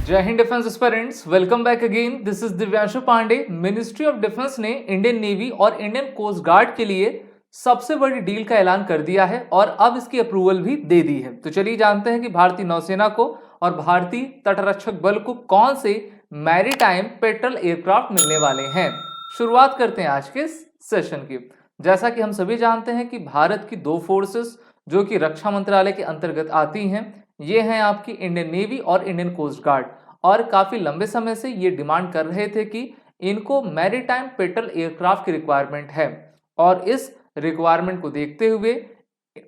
जय हिंद defence aspirants, welcome back again. This is Divyanshu Pandey. Ministry of defence ने Indian Navy और इंडियन कोस्ट गार्ड के लिए सबसे बड़ी डील का ऐलान कर दिया है और अब इसकी अप्रूवल भी दे दी है। तो चलिए जानते हैं कि भारतीय नौसेना को और भारतीय तटरक्षक बल को कौन से मैरीटाइम पेट्रोल एयरक्राफ्ट मिलने वाले हैं। शुरुआत करते हैं आज के सेशन की। जैसा कि हम सभी जानते हैं कि भारत की दो फोर्सेस जो कि रक्षा मंत्रालय के अंतर्गत आती हैं, ये हैं आपकी इंडियन नेवी और इंडियन कोस्ट गार्ड। और काफी लंबे समय से ये डिमांड कर रहे थे कि इनको मैरीटाइम पेट्रोल एयरक्राफ्ट की रिक्वायरमेंट है और इस रिक्वायरमेंट को देखते हुए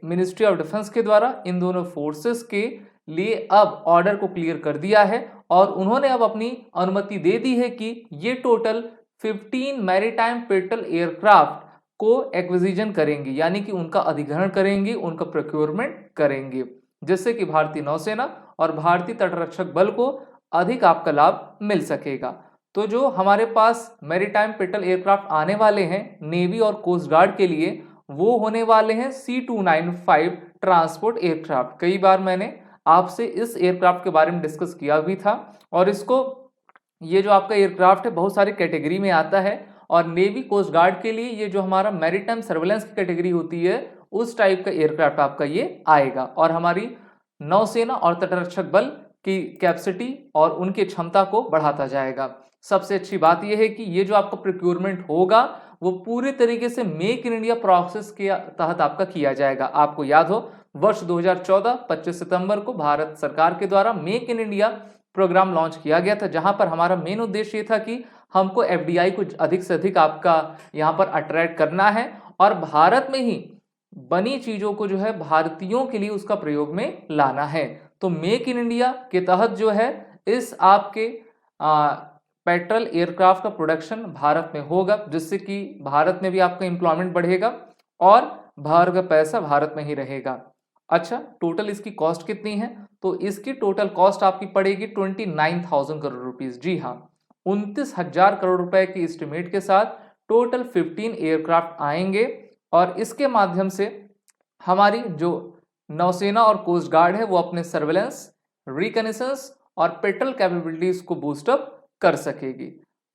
मिनिस्ट्री ऑफ डिफेंस के द्वारा इन दोनों फोर्सेस के लिए अब ऑर्डर को क्लियर कर दिया है और उन्होंने अब अपनी अनुमति दे दी है कि ये टोटल 15 मैरीटाइम पेट्रोल एयरक्राफ्ट को एक्विजिशन करेंगी, यानी कि उनका अधिग्रहण करेंगी, उनका प्रोक्योरमेंट करेंगे, जिससे कि भारतीय नौसेना और भारतीय तटरक्षक बल को अधिक आपका लाभ मिल सकेगा। तो जो हमारे पास मैरीटाइम पेट्रोल एयरक्राफ्ट आने वाले हैं नेवी और कोस्ट गार्ड के लिए, वो होने वाले हैं C295 ट्रांसपोर्ट एयरक्राफ्ट। कई बार मैंने आपसे इस एयरक्राफ्ट के बारे में डिस्कस किया भी था और इसको ये जो आपका एयरक्राफ्ट है बहुत सारी कैटेगरी में आता है और नेवी कोस्ट गार्ड के लिए ये जो हमारा मैरीटाइम सर्वेलेंस की कैटेगरी होती है उस टाइप का एयरक्राफ्ट आपका ये आएगा और हमारी नौसेना और तटरक्षक बल की कैपेसिटी और उनकी क्षमता को बढ़ाता जाएगा। सबसे अच्छी बात यह है कि ये जो आपका प्रोक्योरमेंट होगा वो पूरी तरीके से मेक इन इंडिया प्रोसेस के तहत आपका किया जाएगा। आपको याद हो वर्ष 2014 25 सितंबर को भारत सरकार के द्वारा make in India programme launch किया गया था, जहां पर हमारा मेन उद्देश्य ये था कि हमको एफडीआई को अधिक से अधिक आपका यहां पर अट्रैक्ट करना है और भारत में ही बनी चीजों को जो है भारतीयों के लिए उसका प्रयोग में लाना है। तो मेक इन इंडिया के तहत जो है इस आपके पेट्रोल एयरक्राफ्ट का प्रोडक्शन भारत में होगा, जिससे कि भारत में भी आपका एम्प्लॉयमेंट बढ़ेगा और बाहर का पैसा भारत में ही रहेगा। अच्छा, टोटल इसकी कॉस्ट कितनी है? तो इसकी टोटल कॉस्ट आपकी पड़ेगी 29,000 करोड़ रुपीस। जी हाँ, 29,000 करोड़ रुपए की एस्टिमेट के साथ टोटल 15 एयरक्राफ्ट आएंगे और इसके माध्यम से हमारी जो नौसेना और कोस्ट गार्ड है वो अपने सर्वेलेंस, रिकनेसेंस और पेट्रोल कैपेबिलिटीज को बूस्टअप कर सकेगी।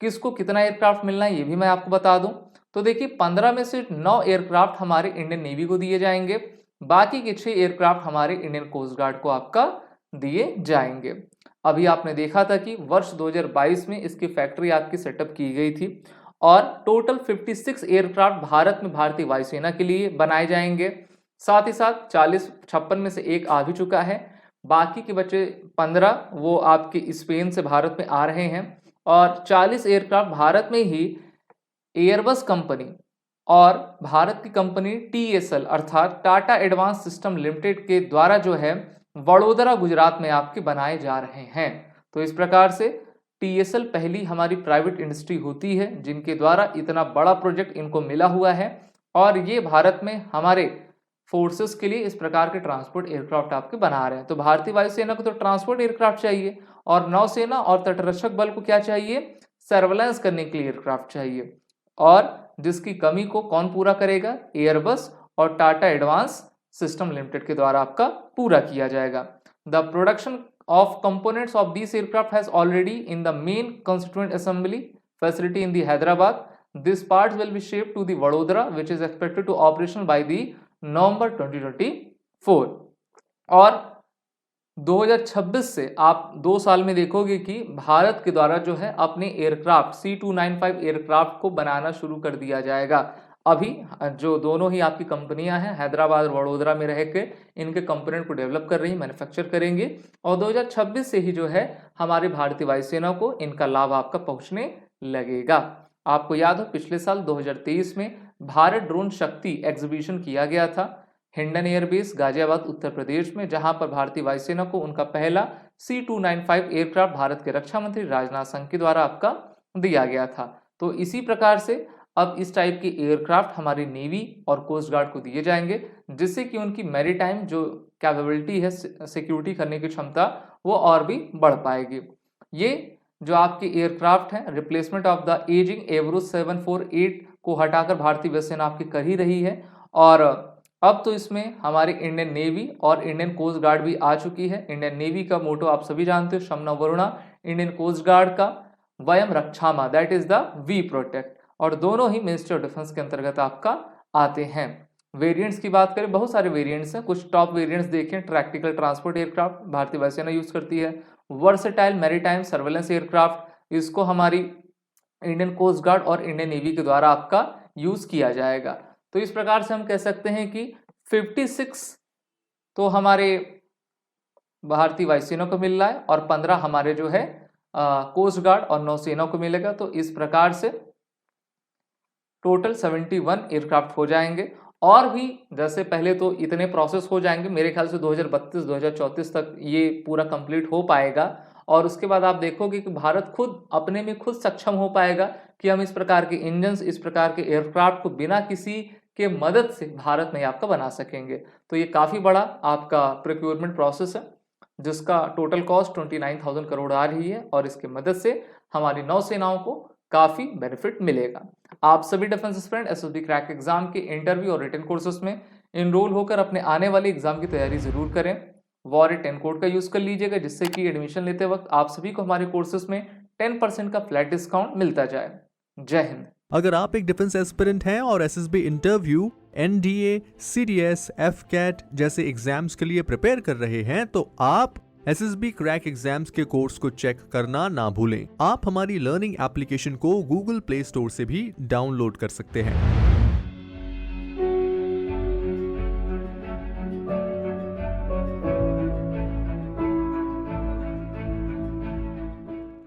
किसको कितना एयरक्राफ्ट मिलना है ये भी मैं आपको बता दूं। तो देखिए 15 में से 9 एयरक्राफ्ट हमारे इंडियन नेवी को दिए जाएंगे, बाकी के 6 एयरक्राफ्ट हमारे इंडियन कोस्ट गार्ड को आपका दिए जाएंगे। अभी आपने देखा था कि वर्ष 2022 में इसकी फैक्ट्री आपकी सेटअप की गई थी और टोटल 56 एयरक्राफ्ट भारत में भारतीय वायुसेना के लिए बनाए जाएंगे। साथ ही साथ 56 में से एक आ भी चुका है, बाकी के बचे 15 वो आपके स्पेन से भारत में आ रहे हैं और 40 एयरक्राफ्ट भारत में ही एयरबस कंपनी और भारत की कंपनी TSL अर्थात टाटा एडवांस सिस्टम लिमिटेड के द्वारा जो है वडोदरा गुजरात में आपके बनाए जा रहे हैं। तो इस प्रकार से TSL पहली हमारी प्राइवेट इंडस्ट्री होती है जिनके द्वारा इतना बड़ा प्रोजेक्ट इनको मिला हुआ है और ये भारत में हमारे फोर्सेस के लिए इस प्रकार के ट्रांसपोर्ट एयरक्राफ्ट आपके बना रहे हैं। तो भारतीय वायुसेना को तो ट्रांसपोर्ट एयरक्राफ्ट चाहिए और नौसेना और तटरक्षक बल को क्या चाहिए? सर्वेलेंस करने के लिए एयरक्राफ्ट चाहिए और जिसकी कमी को कौन पूरा करेगा? एयरबस और टाटा एडवांस सिस्टम लिमिटेड के द्वारा आपका पूरा किया जाएगा। The production of components of this aircraft has already in the main constituent assembly facility in the Hyderabad. This parts will be shift to the Vadodara which is expected to operational by the November 2024 और 2026 से आप 2 साल में देखोगे कि भारत के द्वारा जो है अपने एयरक्राफ्ट C295 एयरक्राफ्ट को बनाना शुरू कर दिया जाएगा। अभी जो दोनों ही आपकी कंपनियां हैं हैदराबाद और वडोदरा में रह के इनके कंपोनेंट को डेवलप कर रही, मैन्युफैक्चर करेंगे और 2026 से ही जो है हमारी भारतीय वायुसेना को इनका लाभ आपका पहुंचने लगेगा। आपको याद हो पिछले साल 2023 में भारत ड्रोन शक्ति एग्जीबिशन किया गया था हिंडन एयरबेस गाजियाबाद उत्तर प्रदेश में, जहां पर भारतीय वायुसेना को उनका पहला C295 एयरक्राफ्ट भारत के रक्षा मंत्री राजनाथ सिंह के द्वारा आपका दिया गया था। तो इसी प्रकार से अब इस टाइप के एयरक्राफ्ट हमारी नेवी और कोस्ट गार्ड को दिए जाएंगे, जिससे कि उनकी मैरीटाइम जो कैपेबिलिटी है, सिक्योरिटी करने की क्षमता, वो और भी बढ़ पाएगी। ये जो आपके एयरक्राफ्ट हैं रिप्लेसमेंट ऑफ द एजिंग एवरोस 748 को हटाकर भारतीय वायुसेना आपकी कर ही रही है और अब तो इसमें हमारी इंडियन नेवी और इंडियन कोस्ट गार्ड भी आ चुकी है। इंडियन नेवी का मोटो आप सभी जानते हो, शमना वरुणा। इंडियन कोस्ट गार्ड का, वयम रक्षामा that is the we protect, और दोनों ही मिनिस्ट्री ऑफ डिफेंस के अंतर्गत आपका आते हैं। वेरिएंट्स की बात करें, बहुत सारे वेरिएंट्स हैं, कुछ टॉप वेरिएंट्स देखें। टैक्टिकल ट्रांसपोर्ट एयरक्राफ्ट भारतीय वायुसेना यूज करती है। वर्सेटाइल मैरीटाइम सर्वेलेंस एयरक्राफ्ट, इसको हमारी इंडियन कोस्ट गार्ड और इंडियन नेवी के द्वारा आपका यूज किया जाएगा। तो इस प्रकार से हम कह सकते हैं कि 56 तो हमारे भारतीय वायुसेना को मिल रहा है और 15 हमारे जो है कोस्ट गार्ड और नौसेना को मिलेगा। तो इस प्रकार से टोटल 71 एयरक्राफ्ट हो जाएंगे। और भी जैसे पहले तो इतने प्रोसेस हो जाएंगे, मेरे ख्याल से 2032-2034 तक ये पूरा कंप्लीट हो पाएगा। और उसके बाद आप देखोगे कि भारत खुद अपने में खुद सक्षम हो पाएगा कि हम इस प्रकार के इंजन्स, इस प्रकार के एयरक्राफ्ट को बिना किसी के मदद से भारत में आपका बना सकेंगे। तो ये काफ़ी बड़ा आपका प्रोक्योरमेंट प्रोसेस है, जिसका टोटल कॉस्ट 29,000 करोड़ आ रही है, और इसकी मदद से हमारी नौसेनाओं को काफ़ी बेनिफिट मिलेगा। आप सभी defence aspirant SSB crack exam के इंटरव्यू और रिटन कोर्सेज में इनरोल होकर अपने आने वाले एग्जाम की तैयारी जरूर करें। वॉर 10 कोड का यूज कर लीजिएगा, जिससे कि एडमिशन लेते वक्त आप सभी को हमारे कोर्सेज में 10% का फ्लैट डिस्काउंट मिलता जाए। जय हिंद। अगर आप एक डिफेंस एस्पिरेंट हैं और SSB interview, NDA, CDS, AFCAT जैसे एग्जाम्स के लिए प्रिपेयर कर रहे हैं, तो आप एसएसबी क्रैक एग्जाम्स के कोर्स को चेक करना ना भूलें। आप हमारी लर्निंग एप्लीकेशन को गूगल प्ले स्टोर से भी डाउनलोड कर सकते हैं।